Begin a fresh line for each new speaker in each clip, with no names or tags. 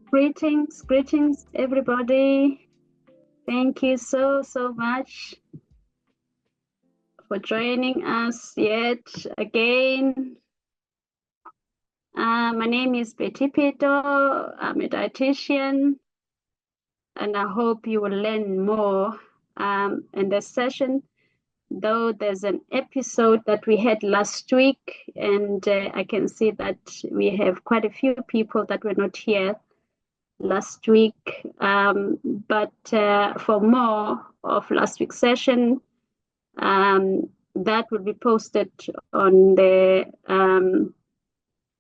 Greetings, everybody. Thank you so much for joining us yet again. My name is Ep.2. I'm a dietitian, and I hope you will learn more in this session. Though there's an episode that we had last week, and I can see that we have quite a few people that were not here last week, but for more of last week's session, that will be posted on the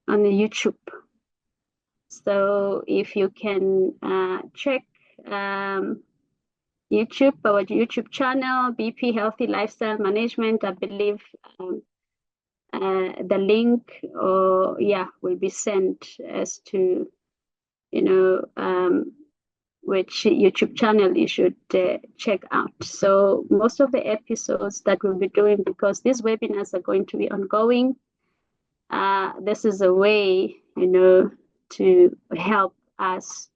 YouTube. So if you can check YouTube, our YouTube channel, BP Healthy Lifestyle Management, I believe the link will be sent as to which YouTube channel you should check out. So most of the episodes that we'll be doing, because these webinars are going to be ongoing, this is a way, to help us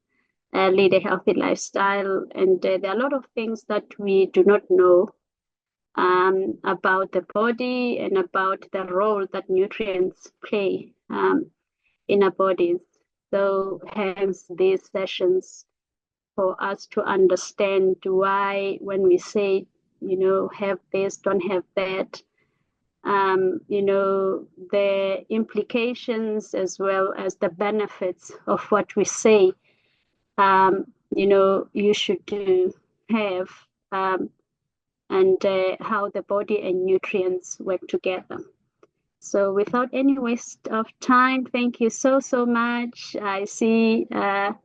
lead a healthy lifestyle. And there are a lot of things that we do not know about the body and about the role that nutrients play in our bodies. So hence these sessions for us to understand why when we say, have this, don't have that, the implications as well as the benefits of what we say, you should do, have, and how the body and nutrients work together. So without any waste of time, thank you so much. I see the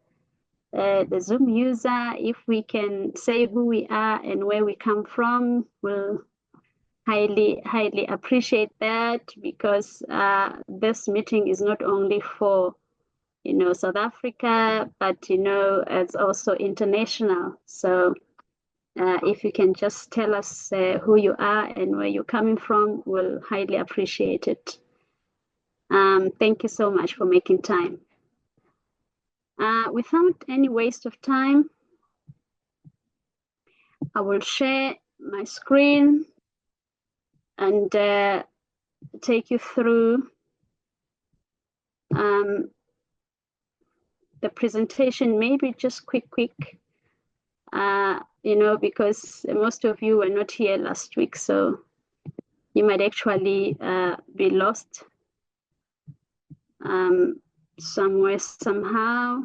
Zoom user, if we can say who we are and where we come from, we'll highly appreciate that, because this meeting is not only for South Africa, but it's also international. So if you can just tell us who you are and where you're coming from, we'll highly appreciate it. Thank you so much for making time. Without any waste of time, I will share my screen and take you through the presentation. Maybe just quick, because most of you were not here last week, so you might actually be lost somewhere, somehow.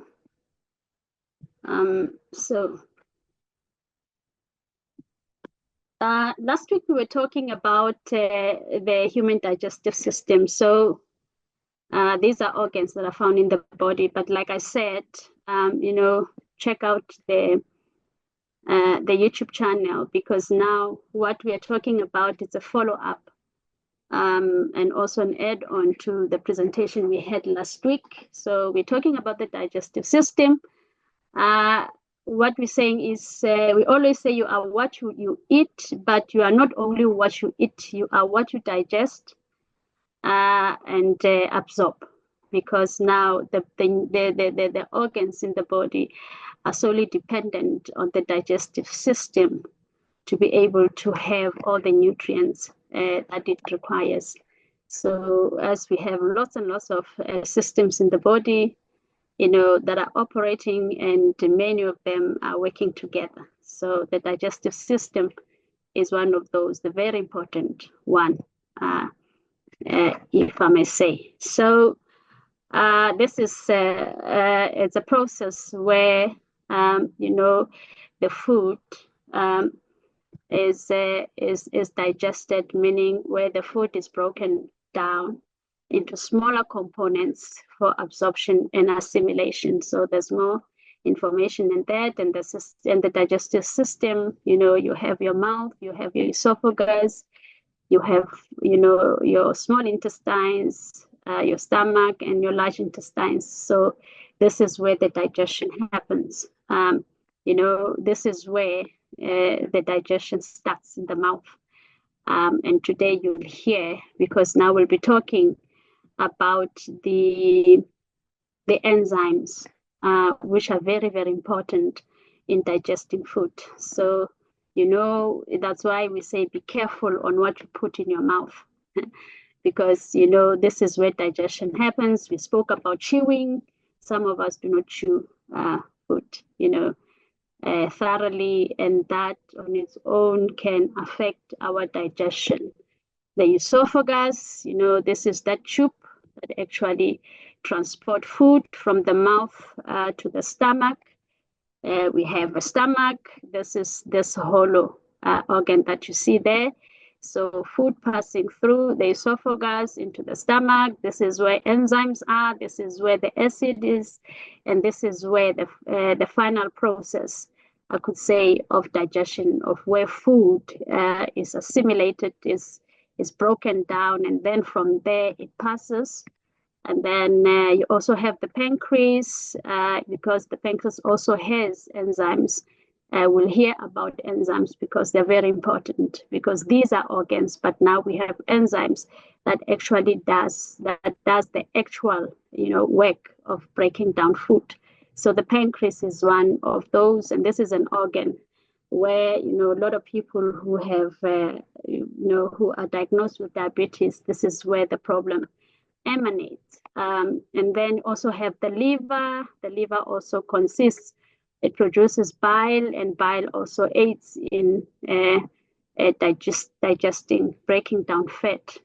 Last week we were talking about the human digestive system. So these are organs that are found in the body. But like I said, check out the YouTube channel, because now what we are talking about is a follow-up and also an add-on to the presentation we had last week. So we're talking about the digestive system. What we're saying is we always say you are what you eat, but you are not only what you eat, you are what you digest and absorb, because now the organs in the body are solely dependent on the digestive system to be able to have all the nutrients that it requires. So as we have lots and lots of systems in the body, that are operating, and many of them are working together. So the digestive system is one of those, the very important one, if I may say. So this is it's a process where the food is digested, meaning where the food is broken down into smaller components for absorption and assimilation. So there's more information in that, and the digestive system. You have your mouth, you have your esophagus, you have your small intestines, your stomach, and your large intestines. So this is where the digestion happens. This is where the digestion starts in the mouth. And today you'll hear, because now we'll be talking about the enzymes which are very, very important in digesting food. So, that's why we say be careful on what you put in your mouth. Because, this is where digestion happens. We spoke about chewing. Some of us do not chew food, thoroughly, and that on its own can affect our digestion. The esophagus, this is that tube that actually transport food from the mouth to the stomach. We have a stomach. This is this hollow organ that you see there. So food passing through the esophagus into the stomach. This is where enzymes are. This is where the acid is, and this is where the final process, I could say, of digestion, of where food is assimilated, is broken down, and then from there it passes. And then you also have the pancreas, because the pancreas also has enzymes. We'll hear about enzymes because they're very important, because these are organs, but now we have enzymes that actually does the actual work of breaking down food. So the pancreas is one of those, and this is an organ where a lot of people who have who are diagnosed with diabetes, this is where the problem emanates. And then also have the liver. The liver also consists, it produces bile, and bile also aids in digesting, breaking down fat,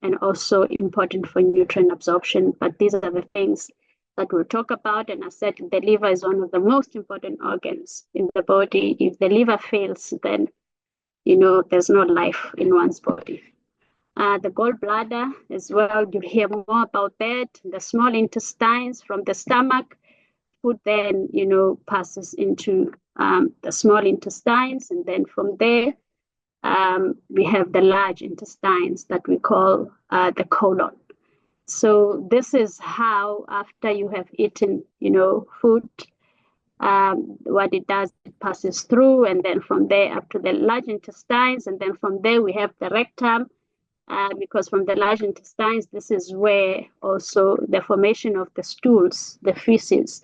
and also important for nutrient absorption. But these are the things that we'll talk about. And I said the liver is one of the most important organs in the body. If the liver fails, then there's no life in one's body. The gallbladder as well, you hear more about that. The small intestines from the stomach, food then, passes into the small intestines. And then from there, we have the large intestines that we call the colon. So this is how, after you have eaten, food, what it does, it passes through, and then from there up to the large intestines. And then from there, we have the rectum. Because from the large intestines, this is where also the formation of the stools, the feces,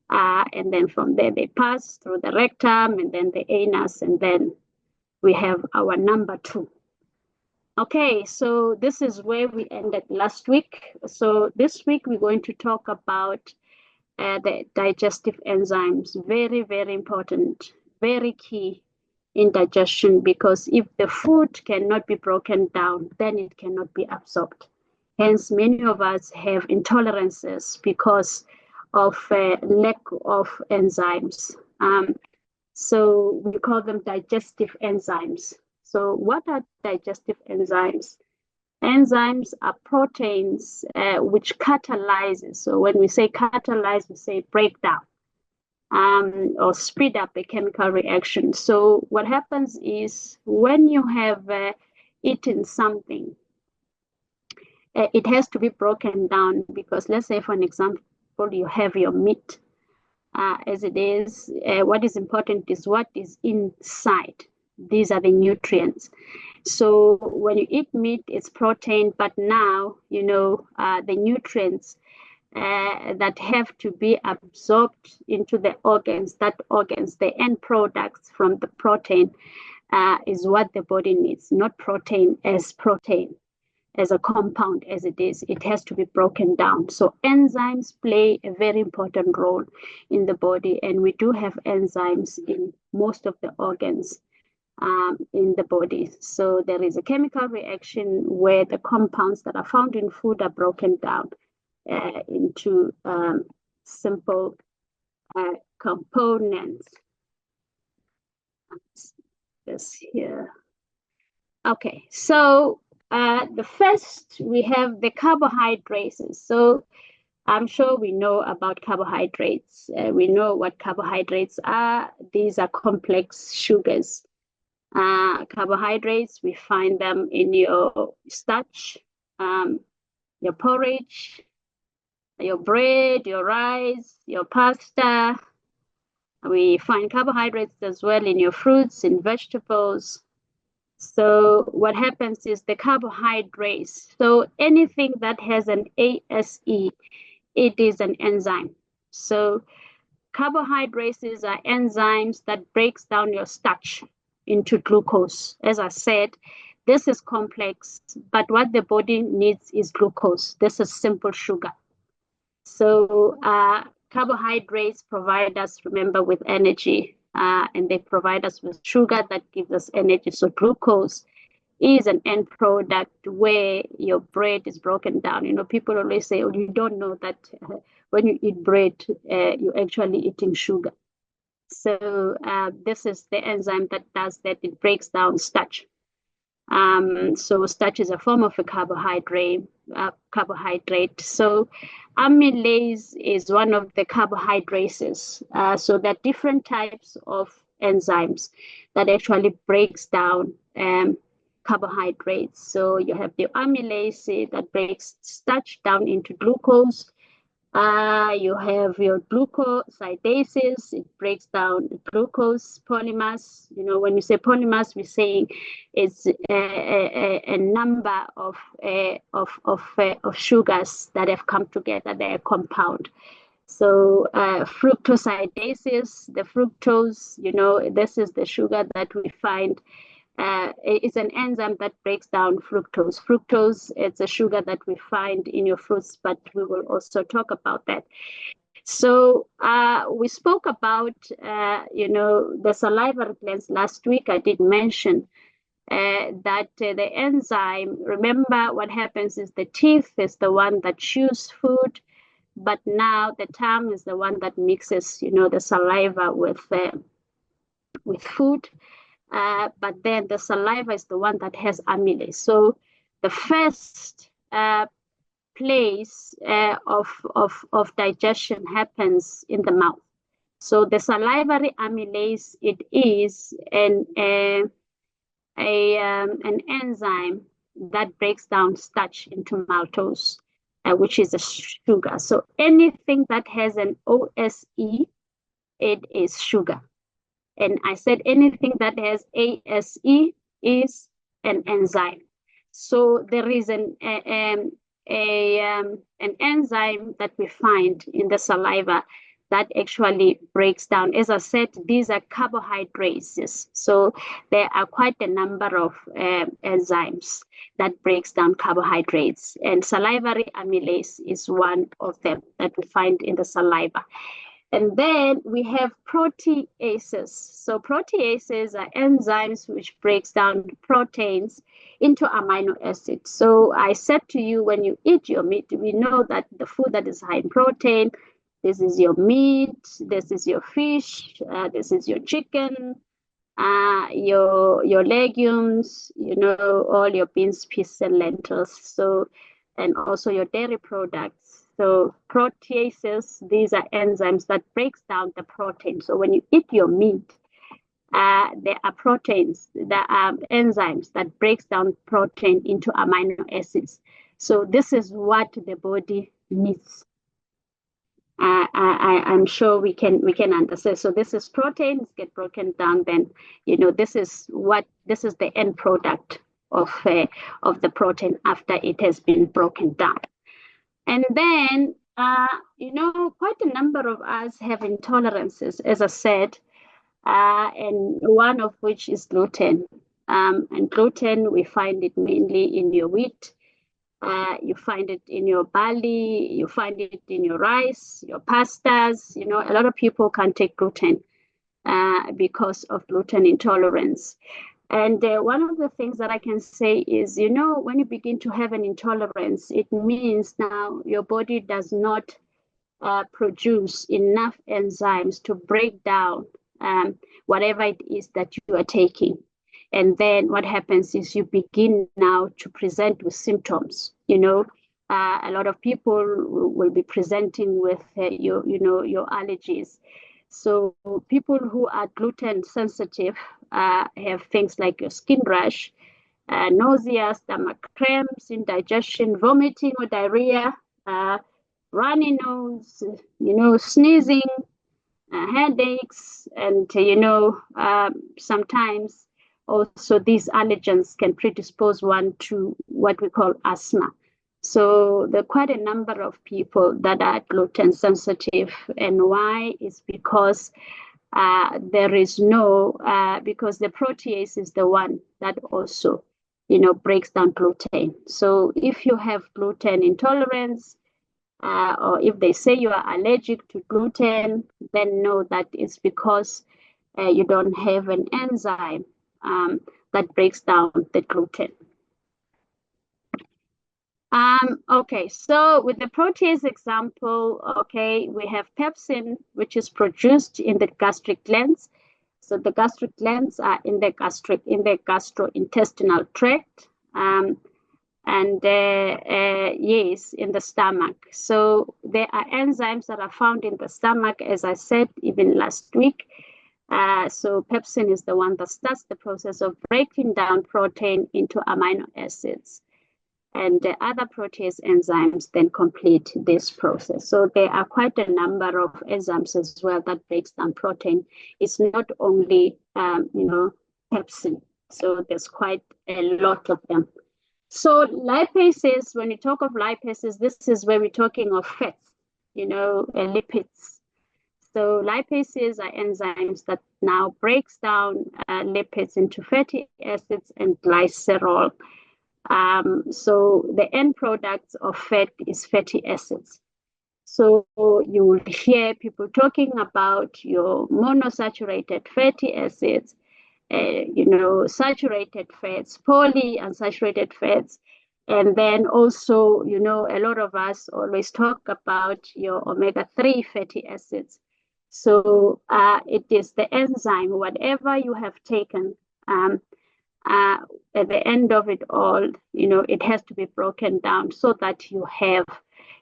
and then from there they pass through the rectum and then the anus, and then we have our number 2. Okay, so this is where we ended last week. So this week we're going to talk about the digestive enzymes. Very, very important, very key in digestion, because if the food cannot be broken down, then it cannot be absorbed. Hence, many of us have intolerances because of lack of enzymes. So we call them digestive enzymes. So what are digestive enzymes? Enzymes are proteins which catalyzes. So when we say catalyze, we say break down. Or speed up a chemical reaction. So what happens is, when you have eaten something, it has to be broken down, because let's say, for an example, you have your meat as it is. What is important is what is inside. These are the nutrients. So when you eat meat, it's protein, but now, the nutrients that have to be absorbed into the organs, the end products from the protein is what the body needs, not protein, as a compound as it is. It has to be broken down. So enzymes play a very important role in the body, and we do have enzymes in most of the organs in the body. So there is a chemical reaction where the compounds that are found in food are broken down into simple components. This here. Okay, so the first, we have the carbohydrates. So I'm sure we know about carbohydrates. We know what carbohydrates are. These are complex sugars. Carbohydrates, we find them in your starch, your porridge, your bread, your rice, your pasta. We find carbohydrates as well in your fruits and vegetables. So what happens is the carbohydrates, so anything that has an ASE, it is an enzyme. So Carbohydrates are enzymes that breaks down your starch into glucose. As I said, this is complex, but what the body needs is glucose. This is simple sugar. So carbohydrates provide us, remember, with energy, and they provide us with sugar that gives us energy. So glucose is an end product where your bread is broken down. You know, people always say, oh, you don't know that when you eat bread, you're actually eating sugar. So this is the enzyme that does that. It breaks down starch. So starch is a form of a carbohydrate. So amylase is one of the carbohydrates. So there are different types of enzymes that actually breaks down carbohydrates. So you have the amylase that breaks starch down into glucose. You have your glucosidases. It breaks down glucose polymers. You know, when you say polymers, we're saying it's a number of sugars that have come together. They're a compound. So fructosidases, the fructose, you know, this is the sugar that we find. It's an enzyme that breaks down fructose. Fructose, it's a sugar that we find in your fruits, but we will also talk about that. So we spoke about, the salivary glands last week. I did mention that the enzyme, remember what happens is the teeth is the one that chews food, but now the tongue is the one that mixes, the saliva with food. But then the saliva is the one that has amylase. So the first place of digestion happens in the mouth. So the salivary amylase, it is an enzyme that breaks down starch into maltose, which is a sugar. So anything that has an OSE, it is sugar. And I said anything that has ASE is an enzyme. So there is an enzyme that we find in the saliva that actually breaks down. As I said, these are carbohydrates. So there are quite a number of enzymes that breaks down carbohydrates. And salivary amylase is one of them that we find in the saliva. And then we have proteases. So proteases are enzymes which breaks down proteins into amino acids. So I said to you, when you eat your meat, we know that the food that is high in protein, this is your meat, this is your fish, this is your chicken, your legumes, all your beans, peas, and lentils. So, and also your dairy products. So proteases, these are enzymes that breaks down the protein. So when you eat your meat, there are proteins, there are enzymes that breaks down protein into amino acids. So this is what the body needs. I'm sure we can understand. So this is proteins get broken down. Then this is the end product of the protein after it has been broken down. And then, quite a number of us have intolerances, as I said, and one of which is gluten. And gluten, we find it mainly in your wheat. You find it in your barley. You find it in your rice, your pastas. A lot of people can't take gluten because of gluten intolerance. And one of the things that I can say is, when you begin to have an intolerance, it means now your body does not produce enough enzymes to break down whatever it is that you are taking. And then what happens is you begin now to present with symptoms. A lot of people will be presenting with your allergies. So people who are gluten sensitive have things like your skin rash, nausea, stomach cramps, indigestion, vomiting or diarrhea, runny nose, sneezing, headaches, and sometimes also these allergens can predispose one to what we call asthma. So there are quite a number of people that are gluten sensitive, and why is because there is no because the protease is the one that also breaks down gluten. So if you have gluten intolerance, or if they say you are allergic to gluten, then know that it's because you don't have an enzyme that breaks down the gluten. Okay, so with the protease example, okay, we have pepsin, which is produced in the gastric glands. So the gastric glands are in the gastrointestinal tract, and yes, in the stomach. So there are enzymes that are found in the stomach, as I said even last week. So pepsin is the one that starts the process of breaking down protein into amino acids. And the other protease enzymes then complete this process. So there are quite a number of enzymes as well that breaks down protein. It's not only, pepsin. So there's quite a lot of them. So lipases, when you talk of lipases, this is where we're talking of fats, lipids. So lipases are enzymes that now breaks down lipids into fatty acids and glycerol. So the end product of fat is fatty acids. So you will hear people talking about your monosaturated fatty acids, saturated fats, polyunsaturated fats. And then also, a lot of us always talk about your omega-3 fatty acids. So it is the enzyme, whatever you have taken, at the end of it all, it has to be broken down so that you have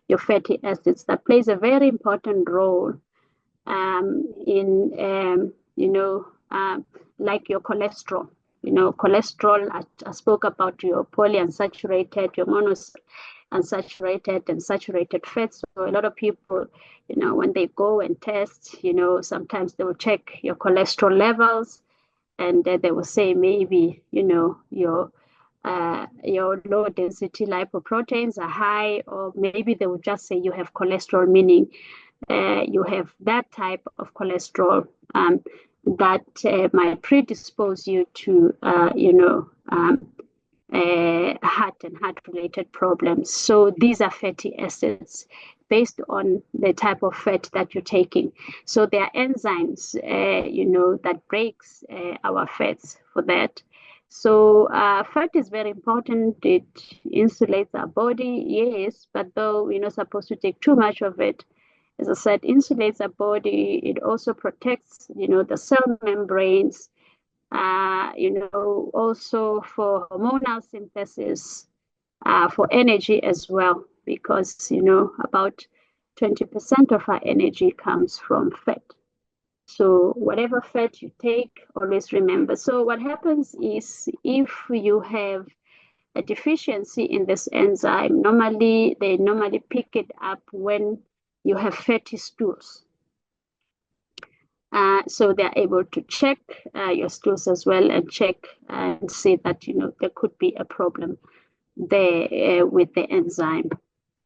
your fatty acids. That plays a very important role in, like your cholesterol. Cholesterol, I spoke about your polyunsaturated, your monounsaturated and saturated fats. So a lot of people, when they go and test, sometimes they will check your cholesterol levels, and they will say maybe your low density lipoproteins are high, or maybe they will just say you have cholesterol, meaning you have that type of cholesterol that might predispose you to heart and heart related problems. So these are fatty acids based on the type of fat that you're taking. So there are enzymes, that breaks our fats for that. So fat is very important. It insulates our body, yes, but though we're not supposed to take too much of it, as I said, insulates our body. It also protects, the cell membranes, also for hormonal synthesis, for energy as well, because, about 20% of our energy comes from fat. So whatever fat you take, always remember. So what happens is if you have a deficiency in this enzyme, they normally pick it up when you have fatty stools. So they're able to check your stools as well and check and see that, there could be a problem there with the enzyme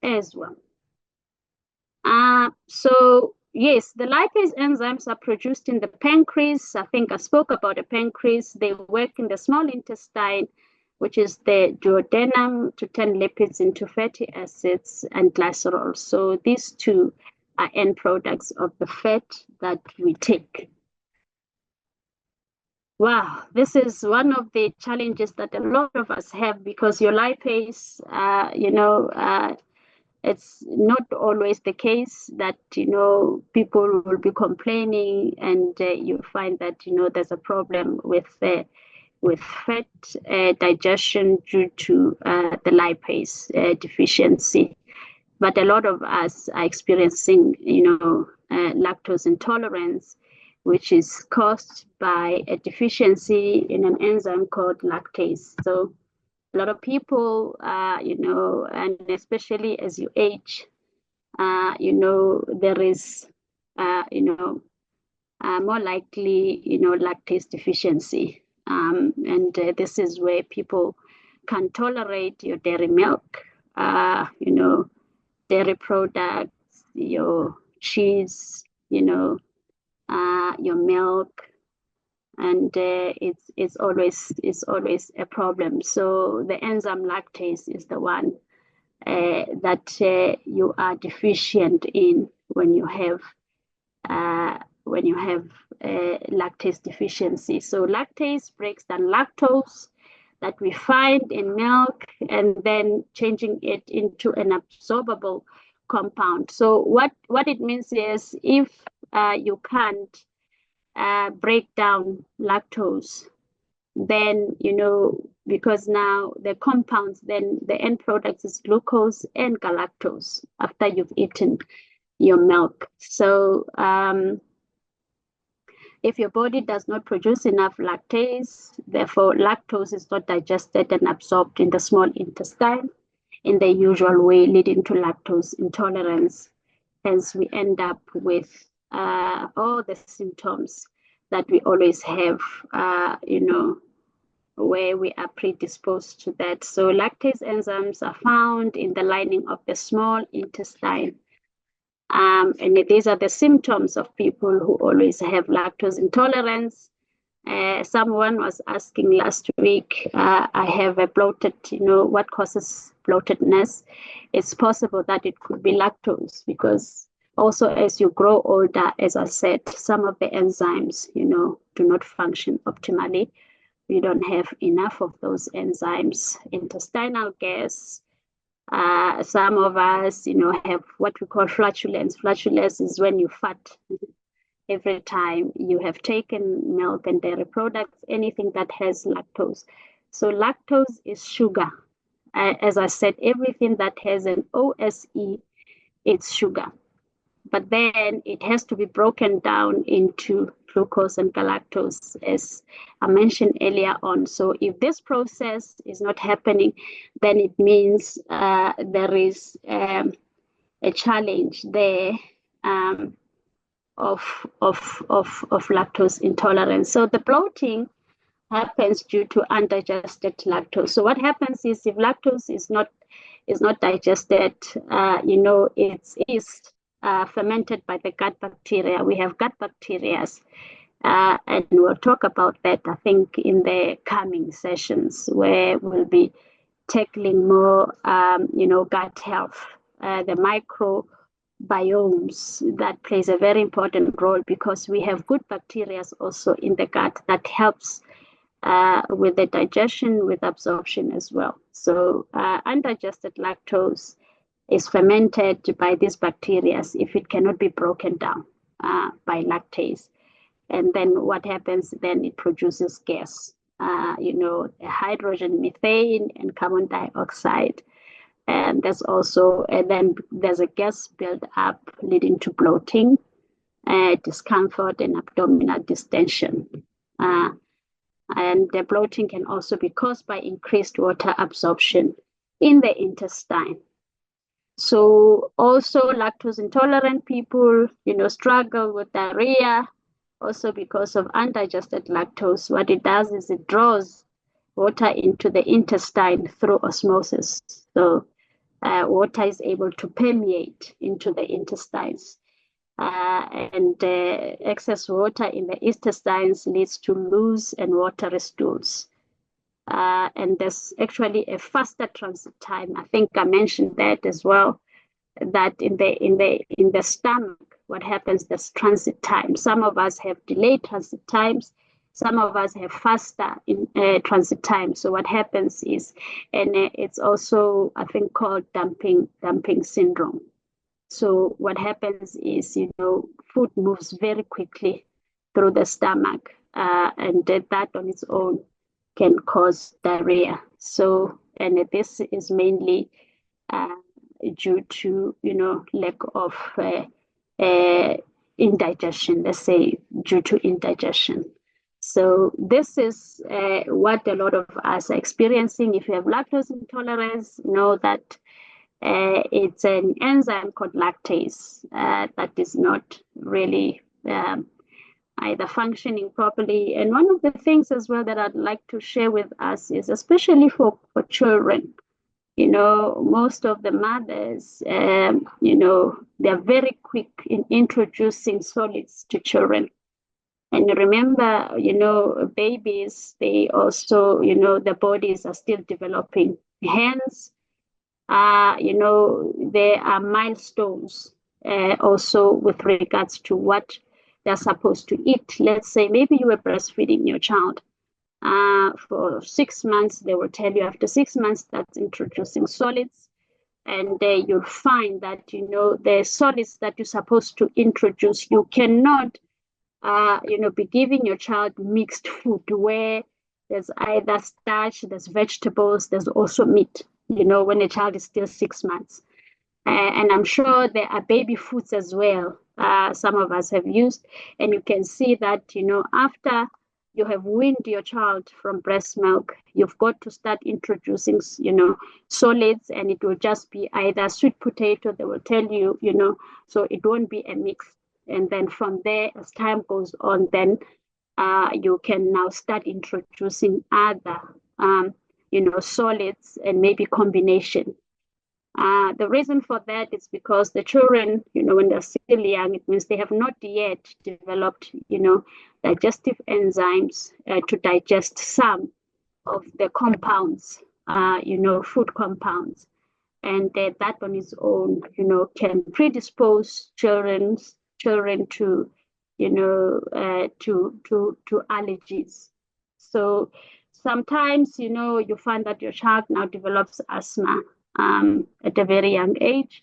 as well. So yes, the lipase enzymes are produced in the pancreas. I think I spoke about the pancreas. They work in the small intestine, which is the duodenum, to turn lipids into fatty acids and glycerol. So these two are end products of the fat that we take. Wow, this is one of the challenges that a lot of us have, because your lipase, it's not always the case that, people will be complaining, and you find that, there's a problem with fat digestion due to the lipase deficiency. But a lot of us are experiencing, lactose intolerance, which is caused by a deficiency in an enzyme called lactase. So a lot of people, and especially as you age, there is, more likely, lactase deficiency. And this is where people can tolerate your dairy milk, dairy products, your cheese, your milk, and it's always a problem. So the enzyme lactase is the one that you are deficient in when you have lactase deficiency. So lactase breaks down lactose that we find in milk and then changing it into an absorbable compound. So what it means is if you can't break down lactose, then because now the compounds, then the end product is glucose and galactose after you've eaten your milk. So if your body does not produce enough lactase, therefore lactose is not digested and absorbed in the small intestine in the usual way, leading to lactose intolerance. Hence, we end up with all the symptoms that we always have, where we are predisposed to that. So lactase enzymes are found in the lining of the small intestine. And these are the symptoms of people who always have lactose intolerance. Someone was asking last week, I have a bloated, what causes bloatedness? It's possible that it could be lactose, because also as you grow older, as I said, some of the enzymes, do not function optimally. You don't have enough of those enzymes. Intestinal gas. Some of us, have what we call flatulence. Flatulence is when you fart every time you have taken milk and dairy products, anything that has lactose. So lactose is sugar. As I said, everything that has an OSE, it's sugar. But then it has to be broken down into glucose and galactose, as I mentioned earlier on. So if this process is not happening, then it means there is a challenge there of lactose intolerance. So the bloating happens due to undigested lactose. So what happens is, if lactose is not digested, it's fermented by the gut bacteria. We have gut bacteria, and we'll talk about that, I think, in the coming sessions, where we'll be tackling more, gut health, the microbiomes that plays a very important role, because we have good bacteria also in the gut that helps with the digestion, with absorption as well. So undigested lactose is fermented by these bacteria if it cannot be broken down by lactase. And then what happens, then it produces gas, hydrogen, methane, and carbon dioxide. And there's also, then there's a gas build up leading to bloating, discomfort, and abdominal distension. And the bloating can also be caused by increased water absorption in the intestine. So also lactose intolerant people, struggle with diarrhea, also because of undigested lactose. What it does is it draws water into the intestine through osmosis. So water is able to permeate into the intestines. And excess water in the intestines leads to loose and watery stools. And there's actually a faster transit time. I think I mentioned that as well, that in the stomach, what happens, there's transit time. Some of us have delayed transit times. Some of us have faster transit time. So what happens is, and it's also, I think, called dumping syndrome. So what happens is, food moves very quickly through the stomach, and that on its own can cause diarrhea. So, and this is mainly due to, lack of indigestion, let's say, due to indigestion. So this is what a lot of us are experiencing. If you have lactose intolerance, know that it's an enzyme called lactase that is not really either functioning properly. And one of the things as well that I'd like to share with us is, especially for children, most of the mothers, they're very quick in introducing solids to children. And remember, babies, they also, their bodies are still developing. Hence, there are milestones also with regards to what they're supposed to eat. Let's say maybe you were breastfeeding your child for 6 months. They will tell you after 6 months that's introducing solids. And you'll find that, the solids that you're supposed to introduce, you cannot be giving your child mixed food where there's either starch, there's vegetables, there's also meat, when a child is still 6 months. And I'm sure there are baby foods as well. Some of us have used, and you can see that, after you have weaned your child from breast milk, you've got to start introducing, solids, and it will just be either sweet potato, they will tell you, so it won't be a mix. And then from there, as time goes on, then you can now start introducing other, solids and maybe combination. The reason for that is because the children, when they're still young, it means they have not yet developed, digestive enzymes to digest some of the compounds, food compounds. And that on its own, can predispose children to, to allergies. So sometimes, you find that your child now develops asthma at a very young age.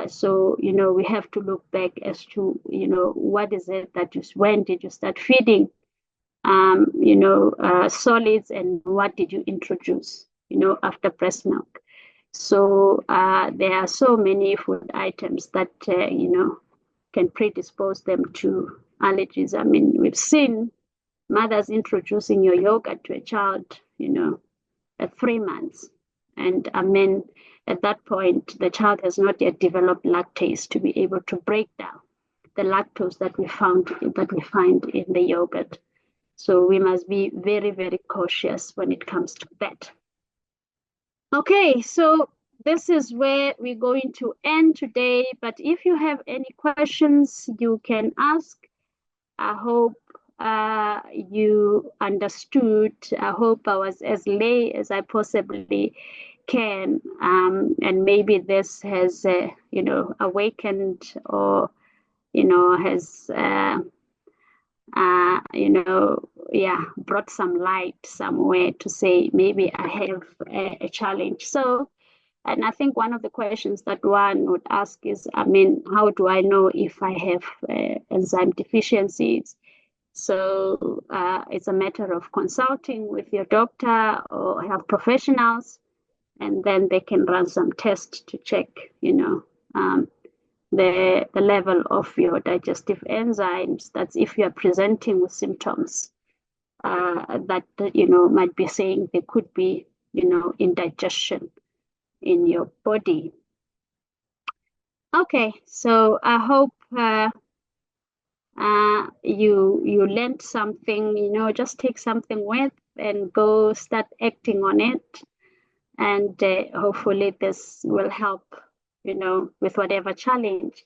So, we have to look back as to, what is it that when did you start feeding, solids, and what did you introduce, after breast milk? So there are so many food items that, can predispose them to allergies. I mean, we've seen mothers introducing your yogurt to a child, at 3 months. And I mean, at that point, the child has not yet developed lactase to be able to break down the lactose that we find in the yogurt. So we must be very, very cautious when it comes to that. Okay, so this is where we're going to end today. But if you have any questions, you can ask. I hope you understood. I hope I was as lay as I possibly can, and maybe this has awakened or has brought some light somewhere to say maybe I have a challenge. So, and I think one of the questions that one would ask is, how do I know if I have enzyme deficiencies? So it's a matter of consulting with your doctor or health professionals, and then they can run some tests to check, the level of your digestive enzymes. That's if you're presenting with symptoms that, might be saying there could be, indigestion in your body. Okay, so I hope you learned something, just take something with and go start acting on it. And hopefully this will help, with whatever challenge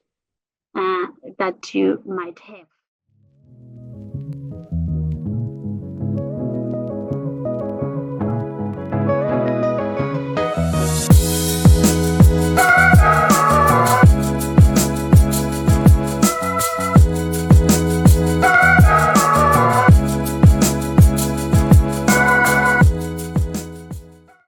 that you might have.